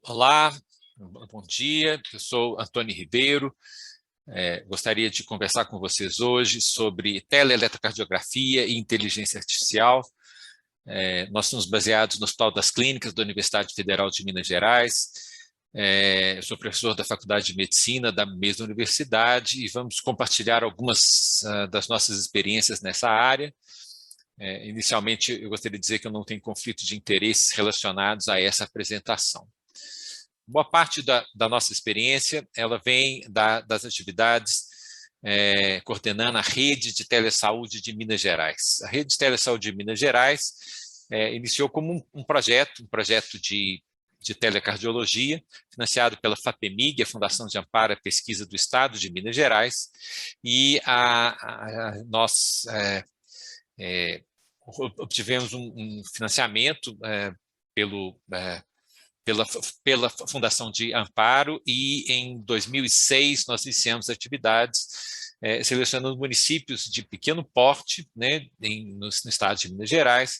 Olá, bom dia, eu sou Antônio Ribeiro, gostaria de conversar com vocês hoje sobre teleeletrocardiografia e inteligência artificial. Nós somos baseados no Hospital das Clínicas da Universidade Federal de Minas Gerais. Eu sou professor da Faculdade de Medicina da mesma universidade e vamos compartilhar algumas das nossas experiências nessa área. Inicialmente, eu gostaria de dizer que eu não tenho conflito de interesses relacionados a essa apresentação. Boa parte da nossa experiência, ela vem das atividades coordenando a rede de telesaúde de Minas Gerais. A rede de telesaúde de Minas Gerais iniciou como um projeto de telecardiologia, financiado pela FAPEMIG, a Fundação de Amparo à Pesquisa do Estado de Minas Gerais, e nós obtivemos um financiamento pela Fundação de Amparo, e em 2006 nós iniciamos atividades selecionando municípios de pequeno porte, né, no estado de Minas Gerais,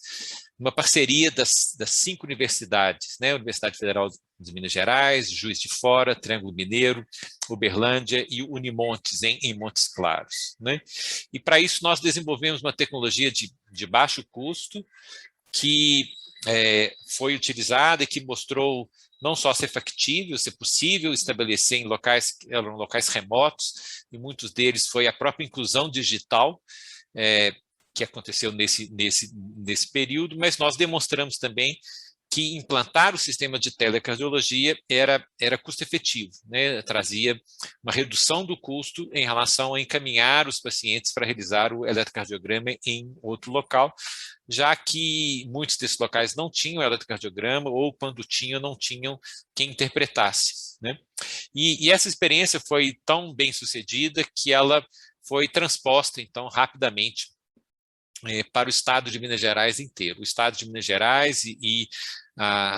uma parceria das 5 universidades, né, Universidade Federal de Minas Gerais, Juiz de Fora, Triângulo Mineiro, Uberlândia e Unimontes, em Montes Claros, né? E para isso nós desenvolvemos uma tecnologia de baixo custo, que foi utilizada e que mostrou não só ser factível, ser possível estabelecer em locais que eram locais remotos, e muitos deles foi a própria inclusão digital que aconteceu nesse período, mas nós demonstramos também que implantar o sistema de telecardiologia era custo-efetivo, né? Trazia uma redução do custo em relação a encaminhar os pacientes para realizar o eletrocardiograma em outro local, já que muitos desses locais não tinham eletrocardiograma, ou quando tinham, não tinham quem interpretasse, né? E essa experiência foi tão bem sucedida que ela foi transposta, então, rapidamente para o estado de Minas Gerais inteiro. O estado de Minas Gerais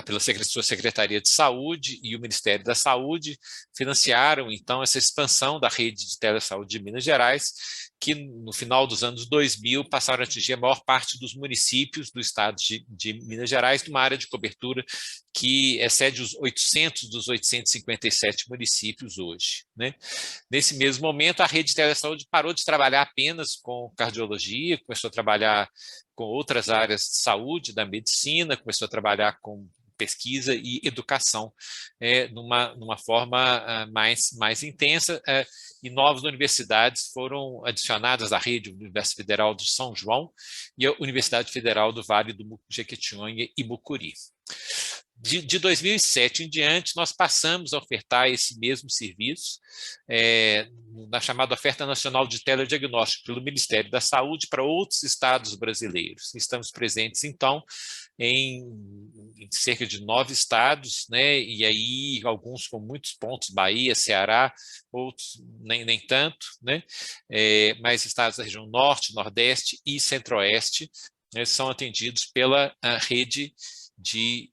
pela sua Secretaria de Saúde e o Ministério da Saúde financiaram, então, essa expansão da rede de telesaúde de Minas Gerais, que no final dos anos 2000 passaram a atingir a maior parte dos municípios do estado de Minas Gerais, numa área de cobertura que excede os 800 dos 857 municípios hoje, né? Nesse mesmo momento, a rede de telesaúde parou de trabalhar apenas com cardiologia, começou a trabalhar com outras áreas de saúde, da medicina, começou a trabalhar com pesquisa e educação numa forma mais intensa, e novas universidades foram adicionadas à rede, a Universidade Federal do São João e a Universidade Federal do Vale do Jequitinhonha e Mucuri. De 2007 em diante, nós passamos a ofertar esse mesmo serviço na chamada Oferta Nacional de Telediagnóstico pelo Ministério da Saúde para outros estados brasileiros. Estamos presentes, então, em cerca de 9 estados, né? E aí alguns com muitos pontos, Bahia, Ceará, outros nem tanto, né? Mas estados da região Norte, Nordeste e Centro-Oeste, né, são atendidos pela rede de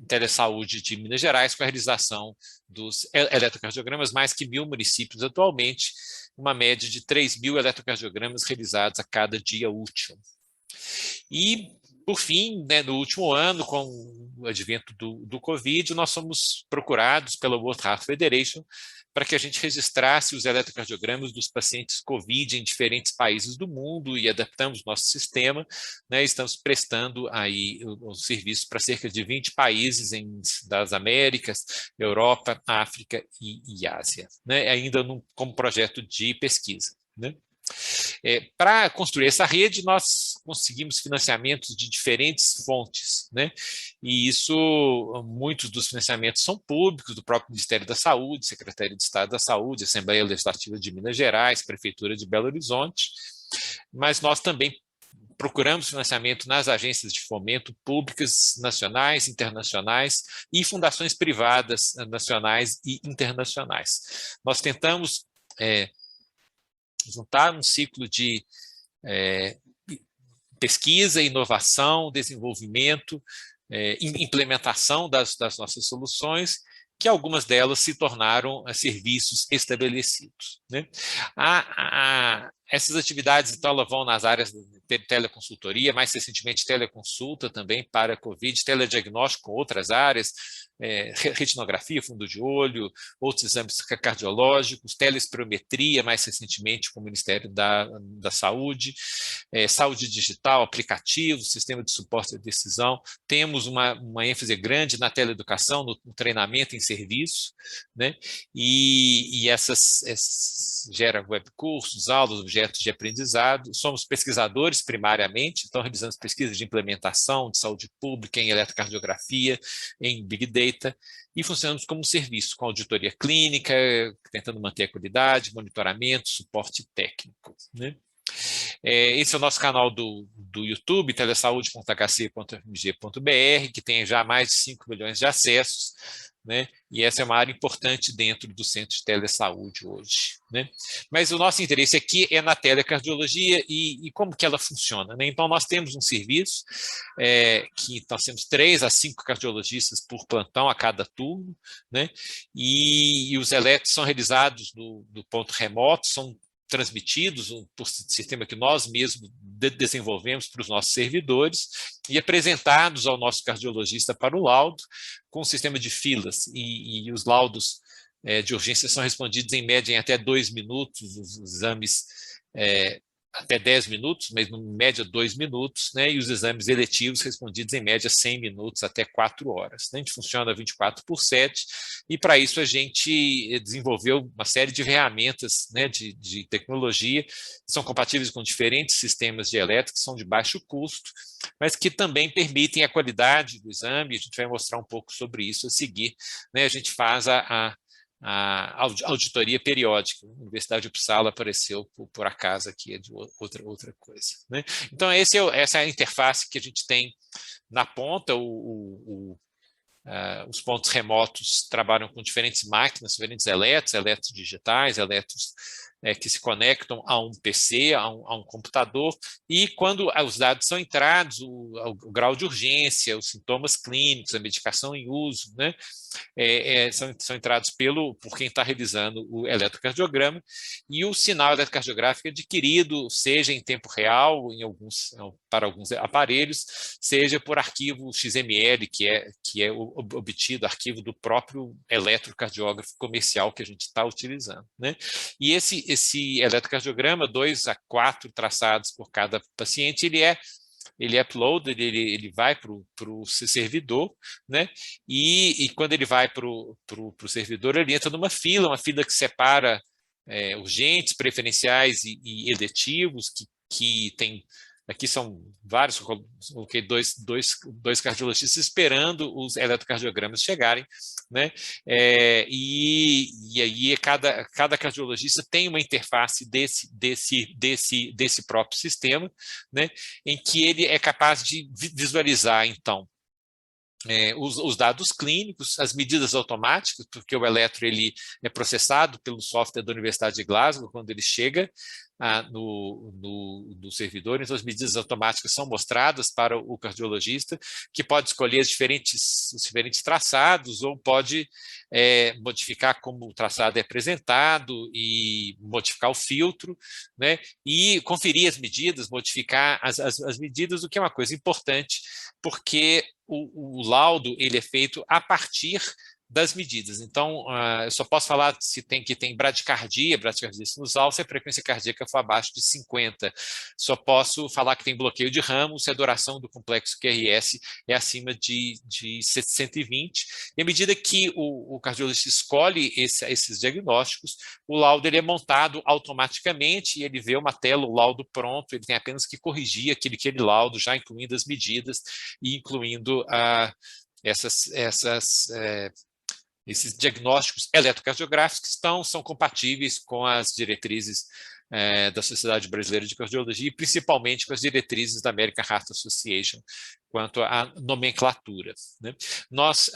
telesaúde de Minas Gerais, com a realização dos eletrocardiogramas, mais que 1.000 municípios atualmente, uma média de 3.000 eletrocardiogramas realizados a cada dia útil. E, por fim, né, no último ano, com o advento do Covid, nós fomos procurados pela World Heart Federation para que a gente registrasse os eletrocardiogramas dos pacientes COVID em diferentes países do mundo, e adaptamos nosso sistema, né? Estamos prestando aí os serviços para cerca de 20 países das Américas, Europa, África e Ásia, né? Ainda como projeto de pesquisa, né? Para construir essa rede, nós conseguimos financiamentos de diferentes fontes, né? E muitos dos financiamentos são públicos, do próprio Ministério da Saúde, Secretaria de Estado da Saúde, Assembleia Legislativa de Minas Gerais, Prefeitura de Belo Horizonte, mas nós também procuramos financiamento nas agências de fomento públicas, nacionais, internacionais, e fundações privadas nacionais e internacionais. Nós tentamos juntar um ciclo de pesquisa, inovação, desenvolvimento, implementação das nossas soluções, que algumas delas se tornaram serviços estabelecidos, né? Essas atividades, então, elas vão nas áreas de teleconsultoria, mais recentemente teleconsulta também para a COVID, telediagnóstico com outras áreas, retinografia, fundo de olho, outros exames cardiológicos, telespirometria, mais recentemente com o Ministério da Saúde, saúde digital, aplicativos, sistema de suporte à decisão. Temos uma ênfase grande na teleeducação, no treinamento em serviço, né? E essas gera webcursos, aulas, objetos de aprendizado. Somos pesquisadores primariamente, então realizamos pesquisas de implementação de saúde pública em eletrocardiografia, em Big Data, e funcionamos como um serviço, com auditoria clínica, tentando manter a qualidade, monitoramento, suporte técnico, né? Esse é o nosso canal do YouTube, telesaude.hc.fmg.br, que tem já mais de 5 milhões de acessos, né? E essa é uma área importante dentro do Centro de Telesaúde hoje, né? Mas o nosso interesse aqui é na telecardiologia e como que ela funciona, né? Então, nós temos um serviço que nós temos 3 a 5 cardiologistas por plantão a cada turno, né? E os eletros são realizados do ponto remoto, são transmitidos por sistema que nós mesmos desenvolvemos para os nossos servidores e apresentados ao nosso cardiologista para o laudo, com um sistema de filas, e os laudos de urgência são respondidos em média em até 2 minutos, os exames até 10 minutos, mas em média 2 minutos, né, e os exames eletivos respondidos em média 100 minutos até 4 horas. Né? A gente funciona 24/7 e para isso a gente desenvolveu uma série de ferramentas, né, de tecnologia que são compatíveis com diferentes sistemas de elétrica, que são de baixo custo, mas que também permitem a qualidade do exame. A gente vai mostrar um pouco sobre isso a seguir. Né? A gente faz a auditoria periódica. A Universidade de Uppsala apareceu por acaso aqui, é de outra coisa. Né? Então, essa é a interface que a gente tem na ponta. Os pontos remotos trabalham com diferentes máquinas, diferentes eletros digitais, eletros que se conectam a um PC, a um computador, e quando os dados são entrados, o grau de urgência, os sintomas clínicos, a medicação em uso, né, são entrados por quem está realizando o eletrocardiograma, e o sinal eletrocardiográfico é adquirido, seja em tempo real, para alguns aparelhos, seja por arquivo XML, que é obtido, arquivo do próprio eletrocardiógrafo comercial que a gente está utilizando. Né? E esse eletrocardiograma, 2 a 4 traçados por cada paciente, ele é uploaded, ele vai para o servidor, né? E quando ele vai para o servidor, ele entra numa fila, uma fila que separa urgentes, preferenciais e eletivos, que tem. Aqui são vários, coloquei dois cardiologistas esperando os eletrocardiogramas chegarem, né? E aí cada cardiologista tem uma interface desse próprio sistema, né? Em que ele é capaz de visualizar, então, os dados clínicos, as medidas automáticas, porque o eletro ele é processado pelo software da Universidade de Glasgow quando ele chega no servidor. Então as medidas automáticas são mostradas para o cardiologista, que pode escolher os diferentes traçados, ou pode modificar como o traçado é apresentado e modificar o filtro, né, e conferir as medidas, modificar as medidas, o que é uma coisa importante, porque o laudo ele é feito a partir das medidas. Então, eu só posso falar que tem bradicardia sinusal se a frequência cardíaca for abaixo de 50. Só posso falar que tem bloqueio de ramo se a duração do complexo QRS é acima de 120. E à medida que o cardiologista escolhe esses diagnósticos, o laudo ele é montado automaticamente e ele vê uma tela, o laudo pronto, ele tem apenas que corrigir aquele laudo, já incluindo as medidas e incluindo esses diagnósticos eletrocardiográficos que são compatíveis com as diretrizes da Sociedade Brasileira de Cardiologia e principalmente com as diretrizes da American Heart Association quanto à nomenclatura. Né? Nós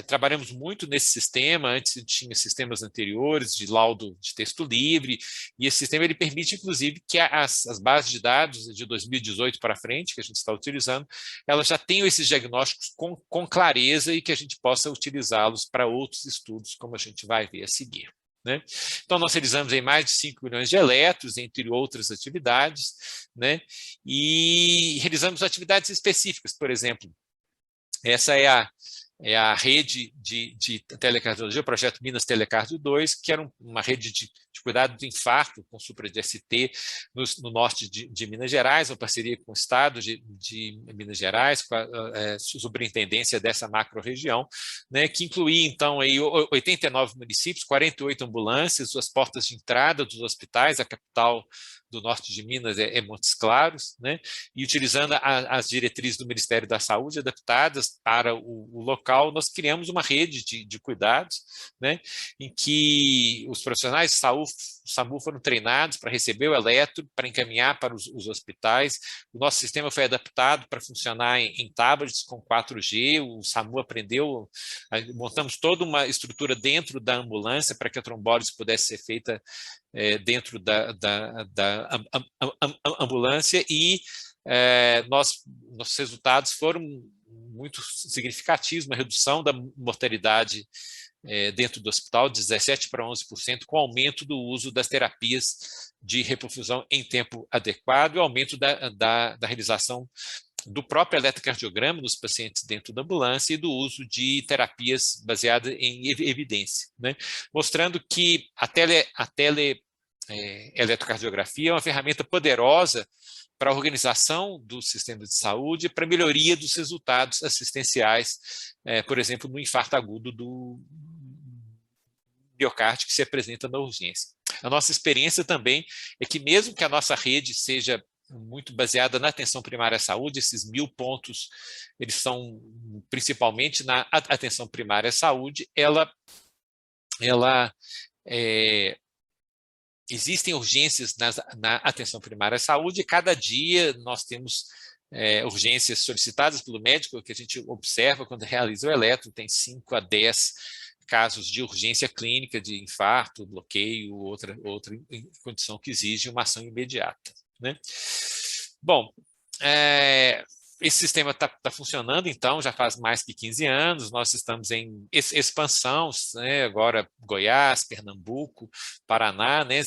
trabalhamos muito nesse sistema. Antes tinha sistemas anteriores de laudo de texto livre, e esse sistema ele permite, inclusive, que as bases de dados de 2018 para frente, que a gente está utilizando, elas já tenham esses diagnósticos com clareza e que a gente possa utilizá-los para outros estudos, como a gente vai ver a seguir. Né? Então, nós realizamos em mais de 5 milhões de eletros, entre outras atividades, né? E realizamos atividades específicas, por exemplo, essa é é a rede de telecardiologia, o projeto Minas Telecardio 2, que era uma rede de cuidado do infarto com supra de ST no norte de Minas Gerais, uma parceria com o Estado de Minas Gerais, com a superintendência dessa macro-região, né, que incluía, então, aí, 89 municípios, 48 ambulâncias, as portas de entrada dos hospitais, a capital do norte de Minas é Montes Claros, né, e utilizando as diretrizes do Ministério da Saúde adaptadas para o local, nós criamos uma rede de cuidados, né, em que os profissionais de saúde, SAMU foram treinados para receber o eletro, para encaminhar para os hospitais. O nosso sistema foi adaptado para funcionar em tablets com 4G, o SAMU aprendeu, montamos toda uma estrutura dentro da ambulância para que a trombólise pudesse ser feita dentro da ambulância e nossos resultados foram muito significativos, uma redução da mortalidade dentro do hospital, de 17% para 11%, com aumento do uso das terapias de reperfusão em tempo adequado e aumento da realização do próprio eletrocardiograma dos pacientes dentro da ambulância e do uso de terapias baseadas em evidência, né? Mostrando que a eletrocardiografia é uma ferramenta poderosa para a organização do sistema de saúde e para a melhoria dos resultados assistenciais, por exemplo, no infarto agudo do miocárdio que se apresenta na urgência. A nossa experiência também é que mesmo que a nossa rede seja muito baseada na atenção primária à saúde, esses 1000 pontos, eles são principalmente na atenção primária à saúde, existem urgências na atenção primária à saúde e cada dia nós temos urgências solicitadas pelo médico, que a gente observa quando realiza o eletro, tem 5 a 10 casos de urgência clínica, de infarto, bloqueio, outra condição que exige uma ação imediata, né? Bom, esse sistema está funcionando, então, já faz mais que 15 anos, nós estamos em expansão, né, agora Goiás, Pernambuco, Paraná, né,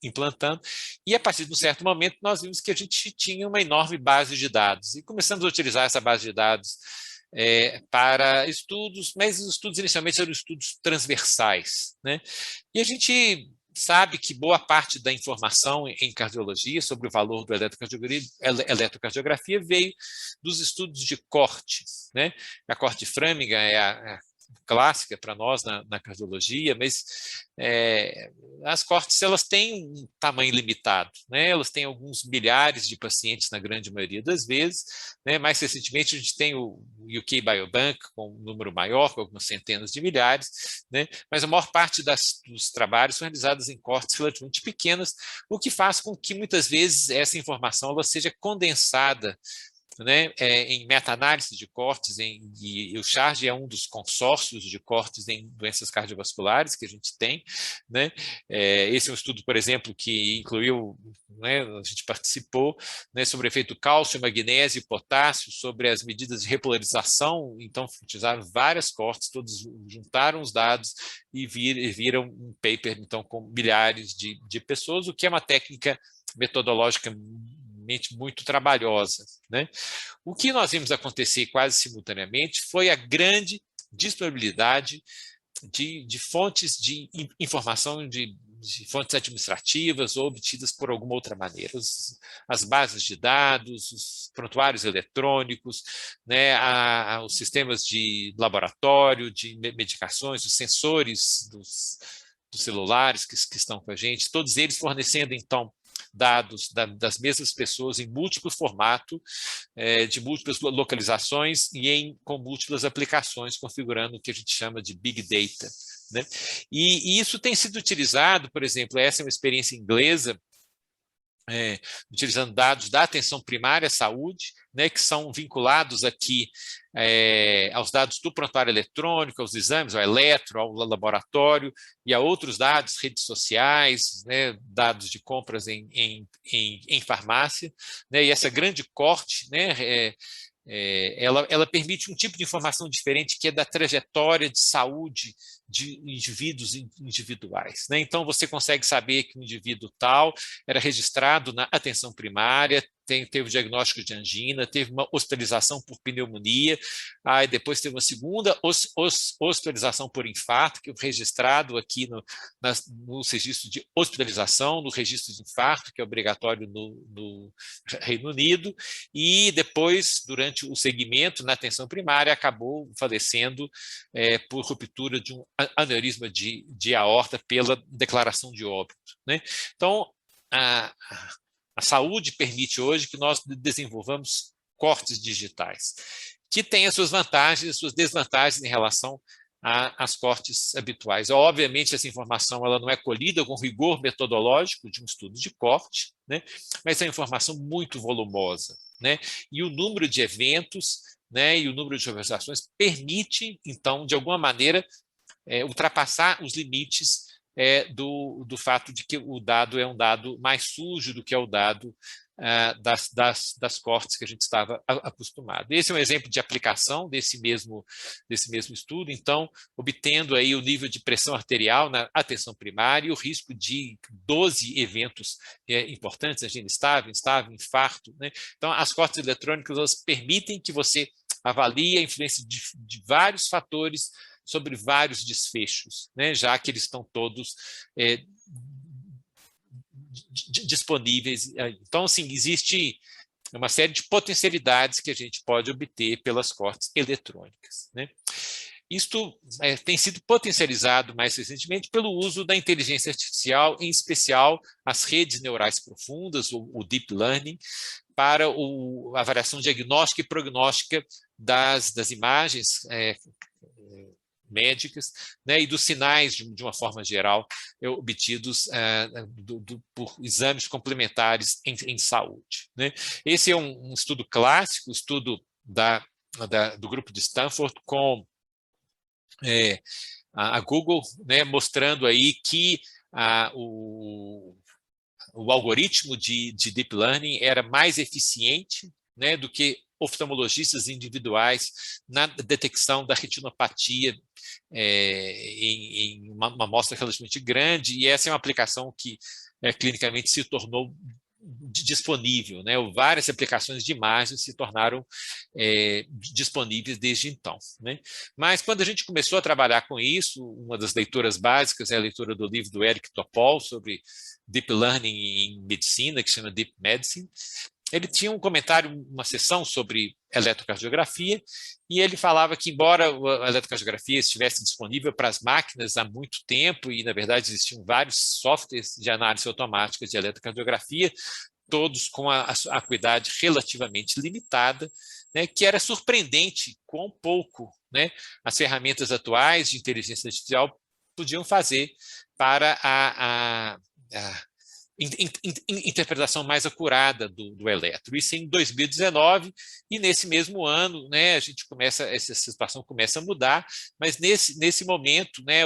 implantando, e a partir de um certo momento nós vimos que a gente tinha uma enorme base de dados, e começamos a utilizar essa base de dados para estudos, mas os estudos inicialmente eram estudos transversais, né? E a gente sabe que boa parte da informação em cardiologia sobre o valor do eletrocardiografia veio dos estudos de corte, né? A corte de Framingham é a clássica para nós na cardiologia, mas as cortes elas têm um tamanho limitado, né? Elas têm alguns milhares de pacientes na grande maioria das vezes, né? Mais recentemente a gente tem o UK Biobank com um número maior, com algumas centenas de milhares, né? Mas a maior parte dos trabalhos são realizados em cortes relativamente pequenas, o que faz com que muitas vezes essa informação ela seja condensada, né, em meta-análise de cortes, e o CHARG é um dos consórcios de cortes em doenças cardiovasculares que a gente tem, né? Esse é um estudo, por exemplo, que incluiu, né, a gente participou, né, sobre o efeito cálcio, magnésio e potássio, sobre as medidas de repolarização, então utilizaram várias cortes, todos juntaram os dados e viram um paper, então, com milhares de pessoas, o que é uma técnica metodológica muito trabalhosa, né? O que nós vimos acontecer quase simultaneamente foi a grande disponibilidade de fontes de informação, de fontes administrativas ou obtidas por alguma outra maneira. As bases de dados, os prontuários eletrônicos, né, os sistemas de laboratório, de medicações, os sensores dos celulares que estão com a gente, todos eles fornecendo, então, dados das mesmas pessoas em múltiplo formato, de múltiplas localizações e com múltiplas aplicações, configurando o que a gente chama de Big Data, né? E isso tem sido utilizado, por exemplo, essa é uma experiência inglesa, utilizando dados da atenção primária à saúde, né, que são vinculados aqui aos dados do prontuário eletrônico, aos exames, ao eletro, ao laboratório e a outros dados, redes sociais, né, dados de compras em farmácia, né, e essa grande corte, né, ela permite um tipo de informação diferente que é da trajetória de saúde de indivíduos individuais, né? Então, você consegue saber que um indivíduo tal era registrado na atenção primária, teve o diagnóstico de angina, teve uma hospitalização por pneumonia, aí depois teve uma segunda hospitalização por infarto, que é registrado aqui no registro de hospitalização, no registro de infarto, que é obrigatório no Reino Unido, e depois, durante o segmento na atenção primária, acabou falecendo por ruptura de um aneurisma de aorta pela declaração de óbito, né? Então, a saúde permite hoje que nós desenvolvamos cortes digitais, que têm as suas vantagens e as suas desvantagens em relação às cortes habituais. Obviamente, essa informação ela não é colhida com rigor metodológico de um estudo de corte, né? Mas é uma informação muito volumosa, né? E o número de eventos, né, e o número de observações permite, então, de alguma maneira, ultrapassar os limites do fato de que o dado é um dado mais sujo do que é o dado das cortes que a gente estava acostumado. Esse é um exemplo de aplicação desse mesmo estudo, então, obtendo aí o nível de pressão arterial na atenção primária e o risco de 12 eventos importantes, angina instável, infarto, né? Então, as cortes eletrônicas elas permitem que você avalie a influência de vários fatores sobre vários desfechos, né, já que eles estão todos disponíveis. Então, assim, existe uma série de potencialidades que a gente pode obter pelas cortes eletrônicas, né? Isto tem sido potencializado mais recentemente pelo uso da inteligência artificial, em especial as redes neurais profundas, o deep learning, para a avaliação diagnóstica e prognóstica das imagens médicas, né, e dos sinais, de uma forma geral, obtidos por exames complementares em saúde, né? Esse é um estudo clássico, estudo do grupo de Stanford com a Google, né, mostrando aí que o algoritmo de Deep Learning era mais eficiente, né, do que oftalmologistas individuais na detecção da retinopatia em uma amostra relativamente grande, e essa é uma aplicação que clinicamente se tornou disponível, né? Várias aplicações de imagens se tornaram disponíveis desde então, né? Mas quando a gente começou a trabalhar com isso, uma das leituras básicas é a leitura do livro do Eric Topol sobre Deep Learning em medicina, que se chama Deep Medicine. Ele tinha um comentário, uma sessão sobre eletrocardiografia, e ele falava que, embora a eletrocardiografia estivesse disponível para as máquinas há muito tempo, e, na verdade, existiam vários softwares de análise automática de eletrocardiografia, todos com a acuidade relativamente limitada, né, que era surpreendente quão pouco, né, as ferramentas atuais de inteligência artificial podiam fazer para a interpretação mais acurada do eletro. Isso em 2019, e nesse mesmo ano, né, a gente essa situação começa a mudar, mas nesse momento, né,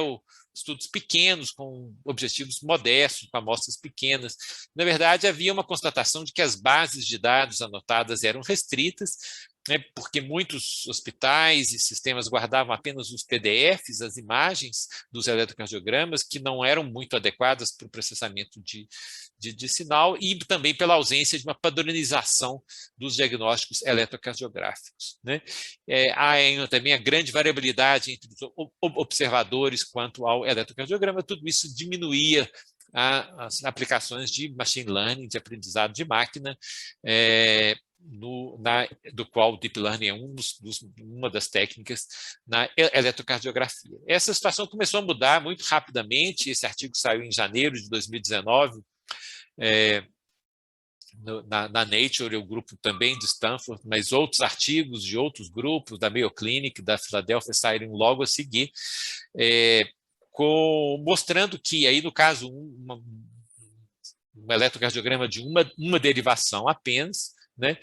estudos pequenos, com objetivos modestos, com amostras pequenas. Na verdade, havia uma constatação de que as bases de dados anotadas eram restritas, né, porque muitos hospitais e sistemas guardavam apenas os PDFs, as imagens dos eletrocardiogramas, que não eram muito adequadas para o processamento de sinal, e também pela ausência de uma padronização dos diagnósticos eletrocardiográficos, né? Há ainda também a grande variabilidade entre os observadores quanto ao eletrocardiograma. Tudo isso diminuía as aplicações de machine learning, de aprendizado de máquina, do qual o Deep Learning é uma das técnicas na eletrocardiografia. Essa situação começou a mudar muito rapidamente. Esse artigo saiu em janeiro de 2019, na Nature, o grupo também de Stanford, mas outros artigos de outros grupos, da Mayo Clinic, da Filadélfia, saíram logo a seguir, mostrando que, aí no caso, um eletrocardiograma de uma derivação apenas, né,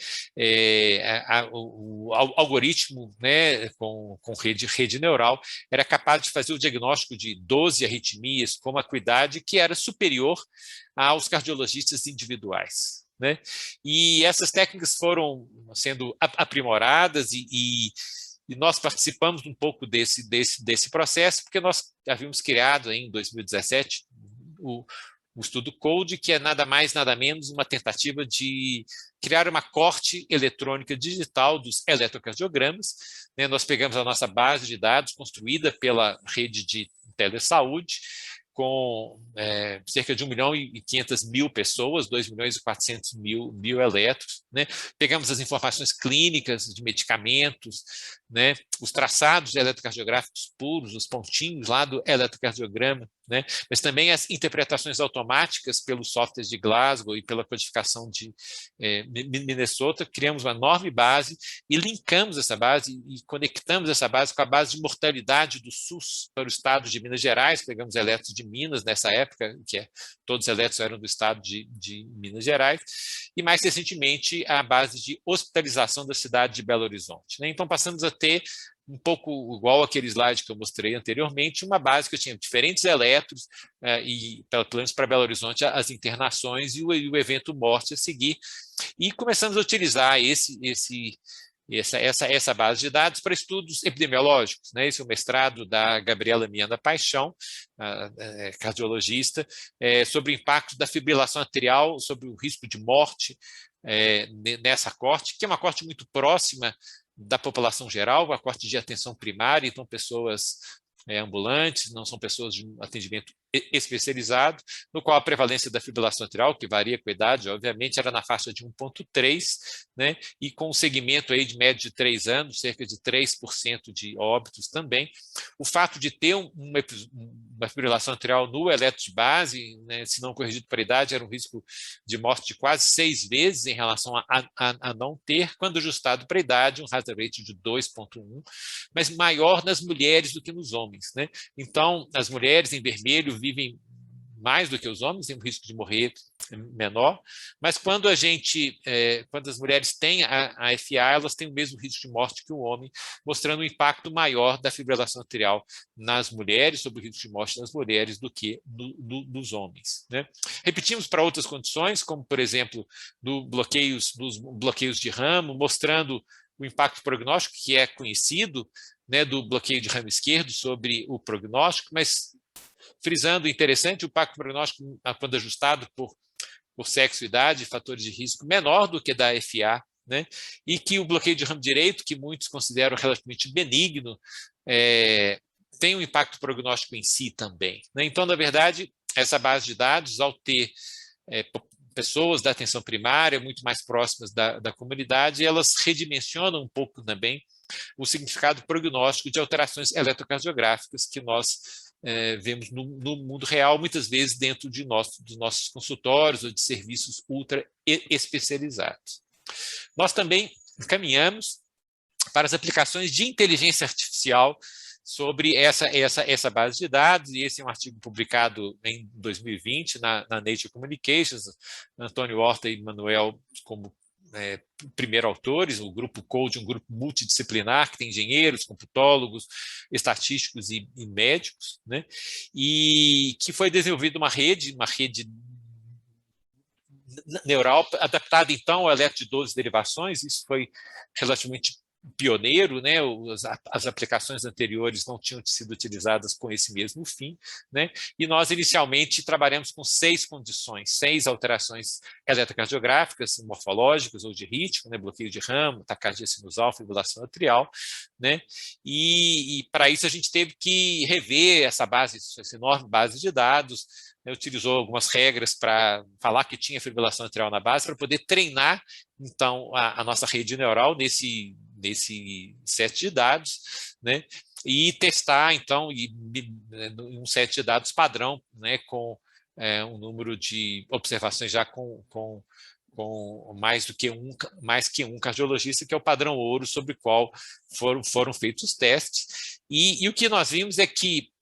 o algoritmo, né, com rede neural era capaz de fazer o diagnóstico de 12 arritmias com uma acuidade que era superior aos cardiologistas individuais, né? E essas técnicas foram sendo aprimoradas, e nós participamos um pouco desse processo, porque nós havíamos criado em 2017 o o estudo CODE, que é nada mais, nada menos uma tentativa de criar uma corte eletrônica digital dos eletrocardiogramas, né? Nós pegamos a nossa base de dados construída pela rede de telesaúde, com cerca de 1.500.000 pessoas, 2.400.000 eletros, né? Pegamos as informações clínicas de medicamentos, né? Os traçados eletrocardiográficos puros, os pontinhos lá do eletrocardiograma, né? Mas também as interpretações automáticas pelos softwares de Glasgow e pela codificação de Minnesota. Criamos uma enorme base e linkamos essa base e conectamos essa base com a base de mortalidade do SUS para o estado de Minas Gerais. Pegamos eletros de Minas nessa época, todos os eletros eram do estado de Minas Gerais, e mais recentemente a base de hospitalização da cidade de Belo Horizonte, né? Então passamos a ter um pouco igual aquele slide que eu mostrei anteriormente, uma base que eu tinha diferentes eletros, e pelo menos para Belo Horizonte as internações e o evento morte a seguir, e começamos a utilizar essa base de dados para estudos epidemiológicos, né? Esse é o mestrado da Gabriela Mianda Paixão, cardiologista, sobre o impacto da fibrilação arterial, sobre o risco de morte nessa corte, que é uma corte muito próxima da população geral, a corte de atenção primária, então pessoas ambulantes, não são pessoas de um atendimento especializado, no qual a prevalência da fibrilação atrial, que varia com a idade, obviamente, era na faixa de 1,3, né, e com um segmento aí de média de 3 anos, cerca de 3% de óbitos também. O fato de ter uma fibrilação atrial no eletro de base, né, se não corrigido para a idade, era um risco de morte de quase 6 vezes em relação a não ter, quando ajustado para a idade, um hazard rate de 2,1, mas maior nas mulheres do que nos homens, né? Então, as mulheres em vermelho vivem mais do que os homens, têm um risco de morrer menor, mas quando as mulheres têm a FA, elas têm o mesmo risco de morte que o homem, mostrando um impacto maior da fibrilação arterial nas mulheres, sobre o risco de morte nas mulheres, do que dos homens, né? Repetimos para outras condições, como, por exemplo, dos bloqueios de ramo, mostrando o impacto prognóstico, que é conhecido, né, do bloqueio de ramo esquerdo sobre o prognóstico, mas frisando, interessante, o impacto prognóstico, quando ajustado por sexo, idade, fatores de risco, menor do que da FA, né? E que o bloqueio de ramo direito, que muitos consideram relativamente benigno, tem um impacto prognóstico em si também, né? Então, na verdade, essa base de dados, ao ter pessoas da atenção primária muito mais próximas da comunidade, elas redimensionam um pouco também o significado prognóstico de alterações eletrocardiográficas que nós vemos no mundo real, muitas vezes dentro dos nossos consultórios ou de serviços ultra especializados. Nós também caminhamos para as aplicações de inteligência artificial sobre essa base de dados, e esse é um artigo publicado em 2020 na Nature Communications, Antônio Horta e Manuel como primeiro autores, o grupo CODE, um grupo multidisciplinar que tem engenheiros, computólogos, estatísticos e médicos, né? E que foi desenvolvida uma rede neural adaptada então ao eletro de 12 derivações. Isso foi relativamente pioneiro, né? As aplicações anteriores não tinham sido utilizadas com esse mesmo fim, né? E nós inicialmente trabalhamos com 6 condições, 6 alterações eletrocardiográficas, morfológicas ou de ritmo, né? Bloqueio de ramo, taquicardia sinusal, fibrilação atrial, né? E para isso a gente teve que rever essa enorme base de dados, né? Utilizou algumas regras para falar que tinha fibrilação atrial na base, para poder treinar então a nossa rede neural nesse set de dados, né? E testar então um set de dados padrão, né? Com um número de observações já com mais que um cardiologista, que é o padrão ouro sobre o qual foram feitos os testes. E o que nós vimos é que,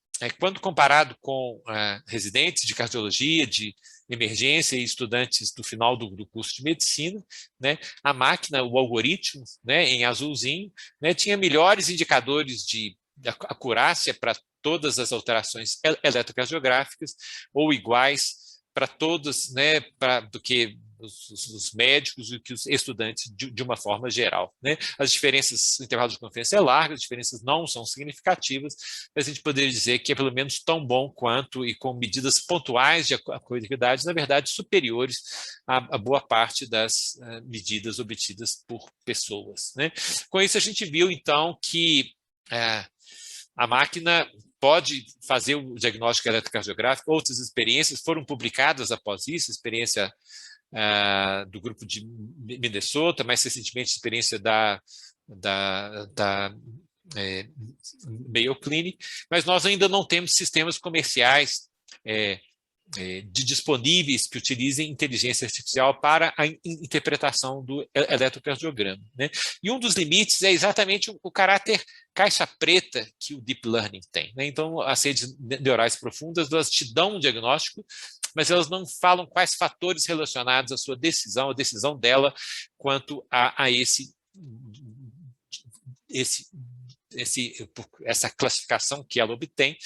quando comparado com residentes de cardiologia, de emergência e estudantes do final do curso de medicina, né, a máquina, o algoritmo, né, em azulzinho, né, tinha melhores indicadores de acurácia para todas as alterações eletrocardiográficas, ou iguais para todas, né, do que os médicos e que os estudantes de uma forma geral, né? As diferenças, o intervalo de confiança é largo, as diferenças não são significativas, mas a gente poderia dizer que é pelo menos tão bom quanto e com medidas pontuais de acuidade, na verdade, superiores a boa parte das medidas obtidas por pessoas, né? Com isso, a gente viu, então, que a máquina pode fazer o diagnóstico eletrocardiográfico. Outras experiências foram publicadas após isso, experiência do grupo de Minnesota, mais recentemente experiência da Mayo Clinic, mas nós ainda não temos sistemas comerciais disponíveis que utilizem inteligência artificial para a interpretação do eletrocardiograma, né? E um dos limites é exatamente o caráter caixa preta que o Deep Learning tem, né? Então, as redes neurais profundas, elas te dão um diagnóstico, mas elas não falam quais fatores relacionados à sua decisão, a decisão dela quanto a essa classificação que ela obtém.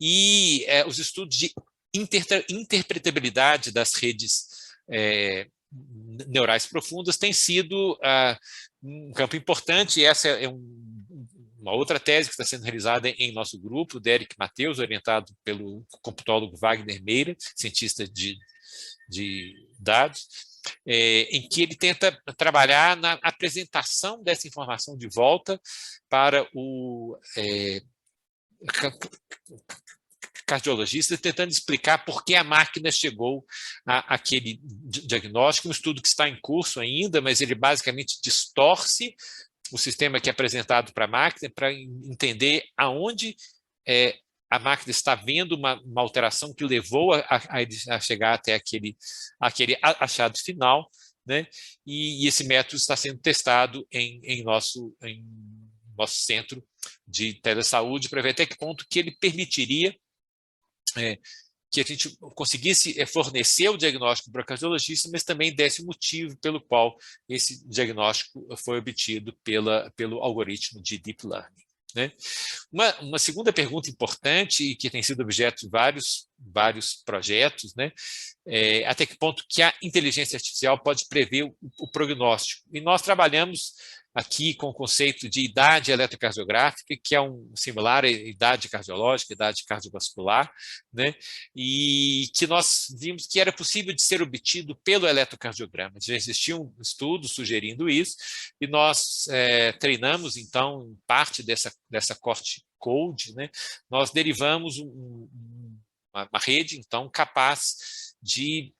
E os estudos de interpretabilidade das redes neurais profundas tem sido um campo importante, e essa é uma outra tese que está sendo realizada em nosso grupo, do Eric Mateus, orientado pelo computólogo Wagner Meira, cientista de dados, em que ele tenta trabalhar na apresentação dessa informação de volta para o cardiologista, tentando explicar por que a máquina chegou àquele diagnóstico. Um estudo que está em curso ainda, mas ele basicamente distorce o sistema que é apresentado para a máquina para entender aonde a máquina está vendo uma alteração que levou a chegar até aquele achado final, né? E esse método está sendo testado em nosso centro de telesaúde para ver até que ponto que ele permitiria que a gente conseguisse fornecer o diagnóstico para o cardiologista, mas também desse o motivo pelo qual esse diagnóstico foi obtido pelo algoritmo de Deep Learning, né? Uma segunda pergunta importante e que tem sido objeto de vários projetos, né? Até que ponto que a inteligência artificial pode prever o prognóstico. E nós trabalhamos aqui com o conceito de idade eletrocardiográfica, que é similar à idade cardiológica, idade cardiovascular, né? E que nós vimos que era possível de ser obtido pelo eletrocardiograma. Já existia um estudo sugerindo isso, e nós treinamos, então, parte dessa corte code, né? Nós derivamos uma rede, então, capaz de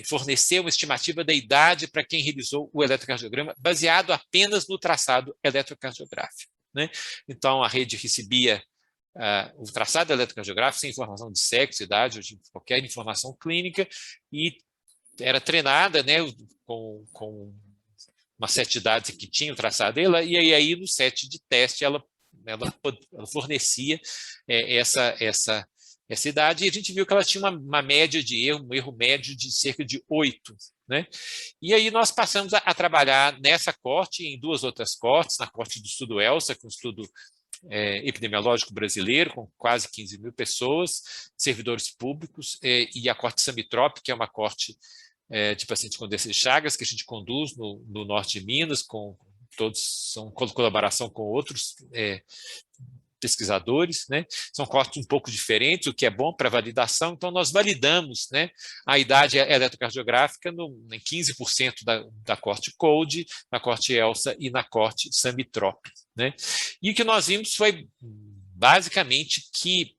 fornecer uma estimativa da idade para quem realizou o eletrocardiograma, baseado apenas no traçado eletrocardiográfico, né? Então, a rede recebia o traçado eletrocardiográfico sem informação de sexo, idade ou de qualquer informação clínica, e era treinada, né, com uma set de dados que tinha o traçado dela, e aí no set de teste ela fornecia essa idade, e a gente viu que ela tinha uma média de erro, um erro médio de cerca de 8, né? E aí nós passamos a trabalhar nessa corte, em duas outras cortes, na corte do estudo ELSA, que é um estudo epidemiológico brasileiro, com quase 15 mil pessoas, servidores públicos, e a corte Samitrop, que é uma corte de pacientes com doença de Chagas, que a gente conduz no norte de Minas, são colaboração com outros pesquisadores, né? São cortes um pouco diferentes, o que é bom para validação. Então, nós validamos, né, a idade eletrocardiográfica em 15% da corte CODE, na corte ELSA e na corte Samitrop, né? E o que nós vimos foi, basicamente, que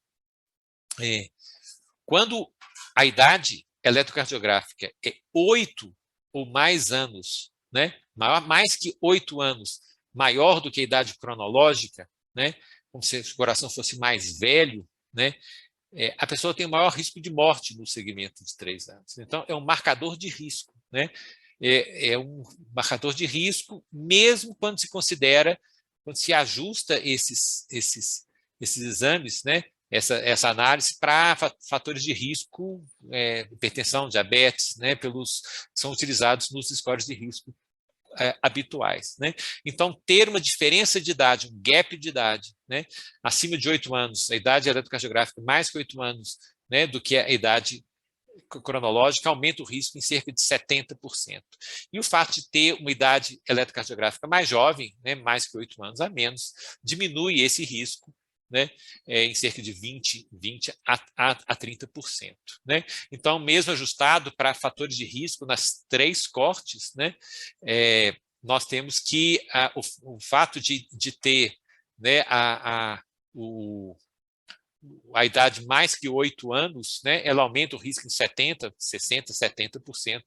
quando a idade eletrocardiográfica é 8 ou mais anos, né, mais que 8 anos, maior do que a idade cronológica, né, como se o coração fosse mais velho, né, a pessoa tem o maior risco de morte no segmento de 3 anos. Então, é um marcador de risco, né? É um marcador de risco, mesmo quando se ajusta esses exames, né, essa análise para fatores de risco, hipertensão, diabetes, né, são utilizados nos scores de risco habituais, né? Então, ter uma diferença de idade, um gap de idade, né, acima de 8 anos, a idade eletrocardiográfica mais que 8 anos, né, do que a idade cronológica aumenta o risco em cerca de 70%. E o fato de ter uma idade eletrocardiográfica mais jovem, né, mais que 8 anos a menos, diminui esse risco, né, em cerca de 20 a 30%. Né? Então, mesmo ajustado para fatores de risco nas 3 cortes, né, nós temos que o fato de ter, né, a idade mais que 8 anos, né, ela aumenta o risco em 70%, 60%, 70%,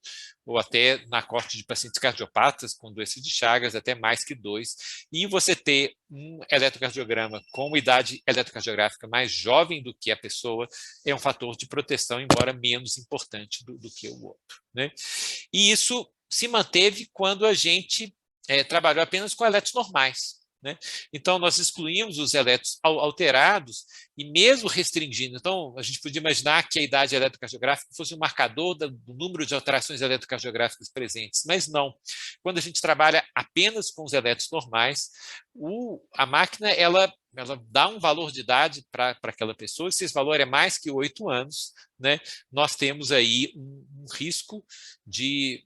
ou até na corte de pacientes cardiopatas com doença de Chagas, até mais que 2. E você ter um eletrocardiograma com idade eletrocardiográfica mais jovem do que a pessoa é um fator de proteção, embora menos importante do que o outro. Né? E isso se manteve quando a gente trabalhou apenas com eletros normais. Né? Então, nós excluímos os eletros alterados e mesmo restringindo. Então, a gente podia imaginar que a idade eletrocardiográfica fosse um marcador do número de alterações eletrocardiográficas presentes, mas não. Quando a gente trabalha apenas com os eletros normais, a máquina ela dá um valor de idade para aquela pessoa, se esse valor é mais que 8 anos, né, nós temos aí um risco de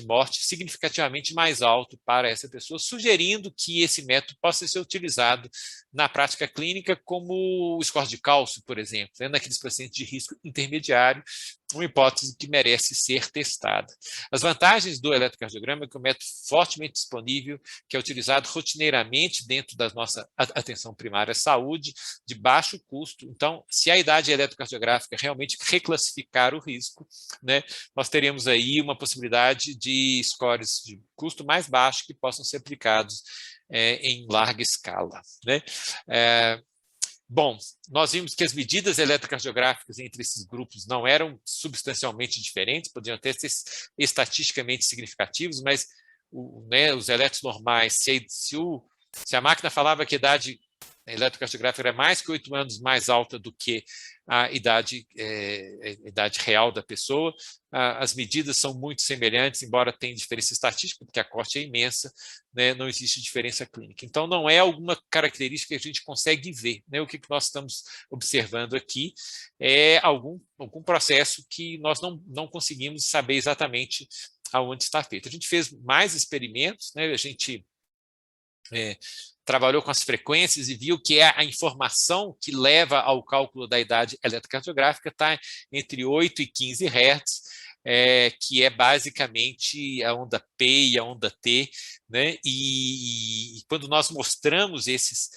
morte significativamente mais alto para essa pessoa, sugerindo que esse método possa ser utilizado na prática clínica como o score de cálcio, por exemplo, né, naqueles pacientes de risco intermediário, uma hipótese que merece ser testada. As vantagens do eletrocardiograma é que é um método fortemente disponível, que é utilizado rotineiramente dentro da nossa atenção primária à saúde, de baixo custo. Então, se a idade eletrocardiográfica realmente reclassificar o risco, né, nós teremos aí uma possibilidade de scores de custo mais baixo que possam ser aplicados em larga escala. Né? Bom, nós vimos que as medidas eletrocardiográficas entre esses grupos não eram substancialmente diferentes, podiam até ser estatisticamente significativos, mas os eletros normais, se a máquina falava que a idade eletrocardiográfica era mais que 8 anos mais alta do que a idade real da pessoa, as medidas são muito semelhantes, embora tenha diferença estatística, porque a corte é imensa, né, não existe diferença clínica. Então, não é alguma característica que a gente consegue ver. Né? O que nós estamos observando aqui é algum processo que nós não conseguimos saber exatamente aonde está feito. A gente fez mais experimentos, né? A gente trabalhou com as frequências e viu que a informação que leva ao cálculo da idade eletrocardiográfica está entre 8 e 15 Hz, que é basicamente a onda P e a onda T, né? E quando nós mostramos esses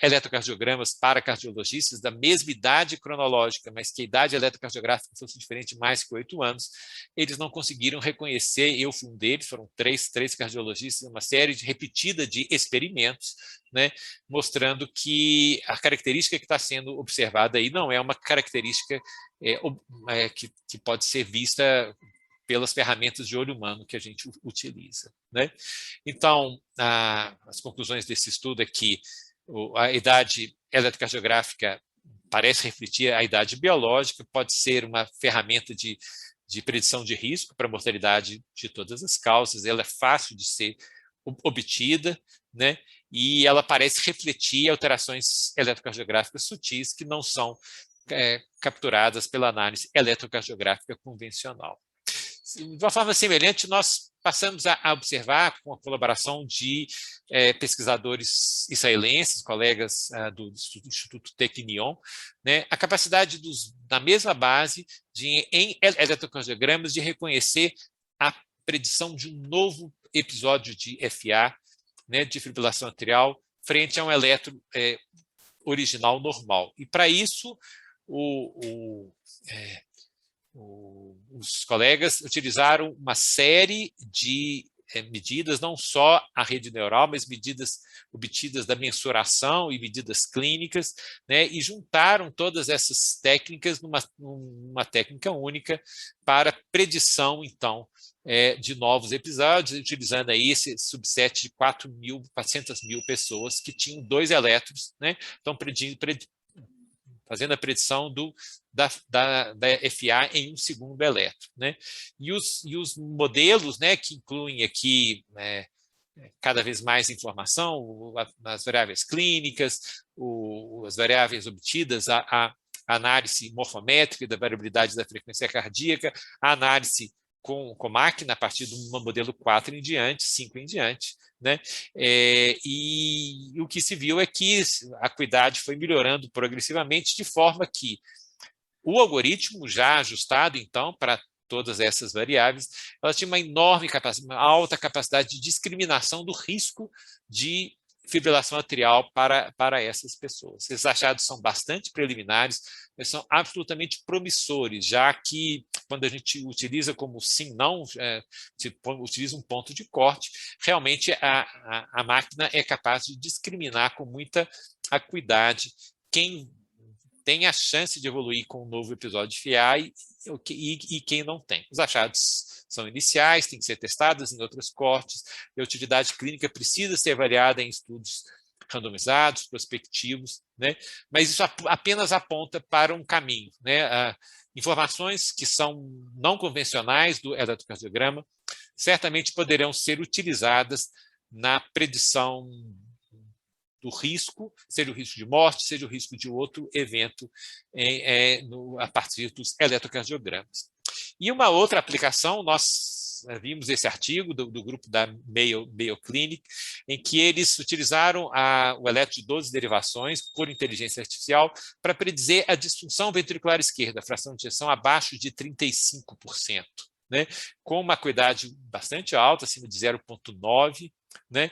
eletrocardiogramas para cardiologistas da mesma idade cronológica, mas que a idade eletrocardiográfica fosse diferente mais que 8 anos, eles não conseguiram reconhecer. Eu fui um deles, foram três cardiologistas, uma série repetida de experimentos, né, mostrando que a característica que está sendo observada aí não é uma característica que pode ser vista pelas ferramentas de olho humano que a gente utiliza. Né? Então, as conclusões desse estudo é que a idade eletrocardiográfica parece refletir a idade biológica, pode ser uma ferramenta de predição de risco para a mortalidade de todas as causas, ela é fácil de ser obtida, né? E ela parece refletir alterações eletrocardiográficas sutis que não são capturadas pela análise eletrocardiográfica convencional. De uma forma semelhante, nós passamos a observar, com a colaboração de pesquisadores israelenses, colegas do Instituto Technion, né, a capacidade na mesma base, em eletrocardiogramas, de reconhecer a predição de um novo episódio de FA, né, de fibrilação atrial, frente a um eletro original normal. E, para isso, os colegas utilizaram uma série de medidas, não só a rede neural, mas medidas obtidas da mensuração e medidas clínicas, né, e juntaram todas essas técnicas numa técnica única para predição, então, de novos episódios, utilizando aí esse subset de 400.000 pessoas que tinham 2 eletros, né, então fazendo a predição da FA em um segundo eletro. Né? E os modelos, né, que incluem aqui cada vez mais informação, as variáveis clínicas, as variáveis obtidas a análise morfométrica da variabilidade da frequência cardíaca, a análise com máquina, a partir do modelo 4 em diante, 5 em diante, né? E o que se viu é que a acuidade foi melhorando progressivamente, de forma que o algoritmo, já ajustado, então, para todas essas variáveis, ela tinha uma enorme capacidade, uma alta capacidade de discriminação do risco de fibrilação atrial para essas pessoas. Esses achados são bastante preliminares, mas são absolutamente promissores, já que quando a gente utiliza como sim, não, utiliza um ponto de corte, realmente a máquina é capaz de discriminar com muita acuidade quem tem a chance de evoluir com um novo episódio de FIA e quem não tem. Os achados são iniciais, têm que ser testados em outros cortes, e a utilidade clínica precisa ser avaliada em estudos randomizados, prospectivos, né? Mas isso apenas aponta para um caminho, né? Informações que são não convencionais do eletrocardiograma certamente poderão ser utilizadas na predição do risco, seja o risco de morte, seja o risco de outro evento a partir dos eletrocardiogramas. E uma outra aplicação, nós vimos esse artigo do grupo da Mayo Clinic, em que eles utilizaram o eletro de 12 derivações por inteligência artificial para predizer a disfunção ventricular esquerda, a fração de ejeção abaixo de 35%. Né, com uma acuidade bastante alta, acima de 0,9, né?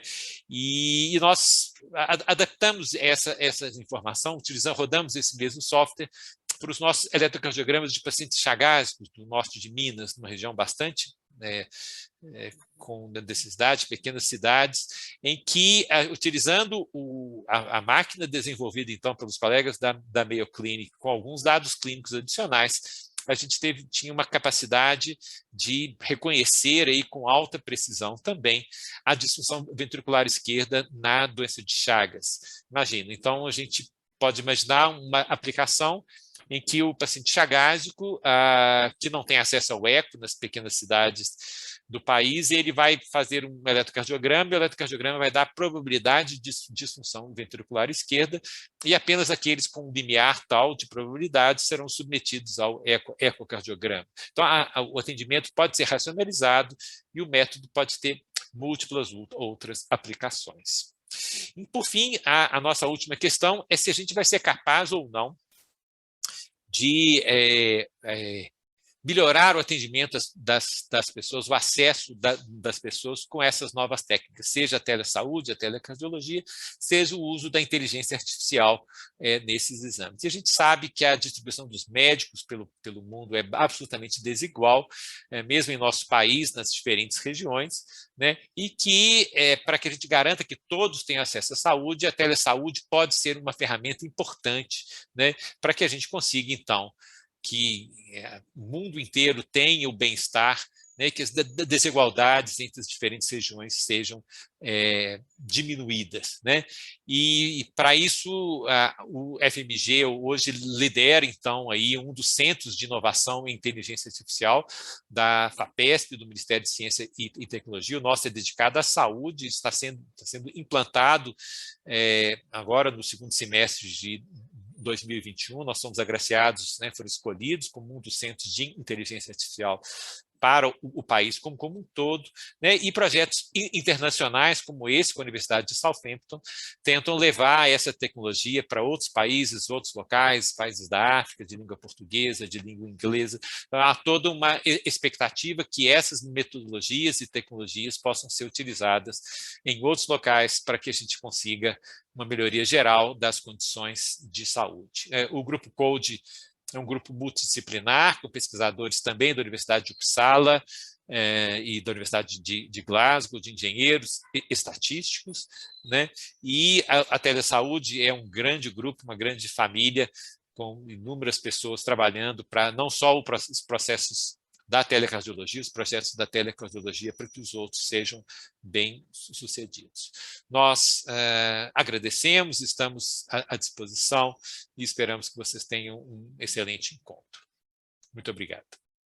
E nós adaptamos essa informação, rodamos esse mesmo software para os nossos eletrocardiogramas de pacientes chagásicos do norte de Minas, numa região bastante com necessidade, pequenas cidades, em que, utilizando a máquina desenvolvida então pelos colegas da Mayo Clinic, com alguns dados clínicos adicionais, a gente tinha uma capacidade de reconhecer aí com alta precisão também a disfunção ventricular esquerda na doença de Chagas. Imagina, então a gente pode imaginar uma aplicação em que o paciente chagásico, que não tem acesso ao eco nas pequenas cidades do país, ele vai fazer um eletrocardiograma, e o eletrocardiograma vai dar probabilidade de disfunção ventricular esquerda, e apenas aqueles com um limiar tal de probabilidade serão submetidos ao ecocardiograma. Então, o atendimento pode ser racionalizado e o método pode ter múltiplas outras aplicações. E, por fim, a nossa última questão é se a gente vai ser capaz ou não de melhorar o atendimento das pessoas, o acesso das pessoas com essas novas técnicas, seja a telesaúde, a telecardiologia, seja o uso da inteligência artificial nesses exames. E a gente sabe que a distribuição dos médicos pelo mundo é absolutamente desigual, mesmo em nosso país, nas diferentes regiões, né? E que, para que a gente garanta que todos tenham acesso à saúde, a telesaúde pode ser uma ferramenta importante, né? Para que a gente consiga, então, que o mundo inteiro tenha o bem-estar, né, que as desigualdades entre as diferentes regiões sejam diminuídas, né? E para isso o FMG hoje lidera então aí um dos centros de inovação em inteligência artificial da FAPESP, do Ministério de Ciência e Tecnologia. O nosso é dedicado à saúde, está sendo implantado agora no segundo semestre de 2021, nós somos agraciados, né, foram escolhidos como um dos centros de inteligência artificial para o país como um todo, né, e projetos internacionais como esse com a Universidade de Southampton tentam levar essa tecnologia para outros países, outros locais, países da África, de língua portuguesa, de língua inglesa. Então, há toda uma expectativa que essas metodologias e tecnologias possam ser utilizadas em outros locais para que a gente consiga uma melhoria geral das condições de saúde. O Grupo CODE é um grupo multidisciplinar, com pesquisadores também da Universidade de Uppsala e da Universidade de Glasgow, de engenheiros estatísticos, né? E a telesaúde é um grande grupo, uma grande família, com inúmeras pessoas trabalhando para não só os processos da telecardiologia, os processos da telecardiologia, para que os outros sejam bem-sucedidos. Nós agradecemos, estamos à disposição e esperamos que vocês tenham um excelente encontro. Muito obrigado.